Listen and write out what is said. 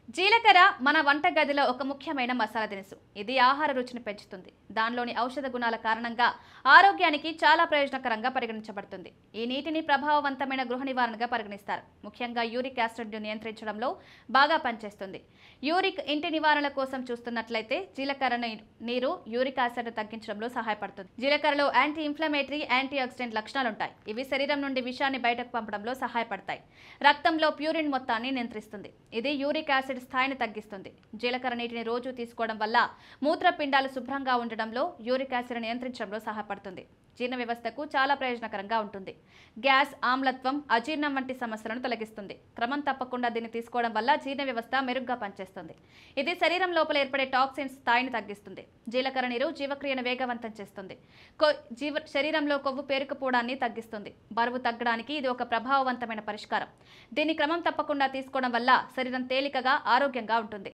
జీలకర్ర మన వంటగదిలో ఒక ముఖ్యమైన మసాలా దినుసు. ఇది ఆహార రుచిని పెంచుతుంది. దానిలోని ఔషధ గుణాల కారణంగా ఆరోగ్యానికి చాలా ప్రయోజనకరంగా పరిగణించబడుతుంది. ఈ నీటిని ప్రభావవంతమైన గృహ నివారణగా పరిగణిస్తారు. ముఖ్యంగా యూరిక్ యాసిడ్ను నియంత్రించడంలో బాగా పనిచేస్తుంది. యూరిక్ ఇంటి నివారణ కోసం చూస్తున్నట్లయితే జీలకర్ర నీరు యూరిక్ యాసిడ్ తగ్గించడంలో సహాయపడుతుంది. జీలకర్రలో యాంటీ ఇన్ఫ్లమేటరీ, యాంటీ ఆక్సిడెంట్ లక్షణాలుంటాయి. ఇవి శరీరం నుండి విషాన్ని బయటకు పంపడంలో సహాయపడతాయి. రక్తంలో ప్యూరిన్ మొత్తాన్ని నియంత్రిస్తుంది. ఇది యూరిక్ యాసిడ్ స్థాయిని తగ్గిస్తుంది. జీలకర్ర నీటిని రోజు తీసుకోవడం వల్ల మూత్రపిండాలు శుభ్రంగా ఉండడంలో, యూరిక్ యాసిడ్ నియంత్రించడంలో సహాయపడుతుంది. జీర్ణ వ్యవస్థకు చాలా ప్రయోజనకరంగా ఉంటుంది. గ్యాస్, ఆమ్లత్వం, అజీర్ణం వంటి సమస్యలను తొలగిస్తుంది. క్రమం తప్పకుండా దీన్ని తీసుకోవడం వల్ల జీర్ణ వ్యవస్థ మెరుగ్గా పనిచేస్తుంది. ఇది శరీరం లోపల ఏర్పడే టాక్సిన్స్ స్థాయిని తగ్గిస్తుంది. జీలకర్ర నీరు జీవక్రియను వేగవంతం చేస్తుంది. శరీరంలో కొవ్వు పేరుకుపోవడాన్ని తగ్గిస్తుంది. బరువు తగ్గడానికి ఇది ఒక ప్రభావవంతమైన పరిష్కారం. దీన్ని క్రమం తప్పకుండా తీసుకోవడం వల్ల శరీరం తేలికగా, ఆరోగ్యంగా ఉంటుంది.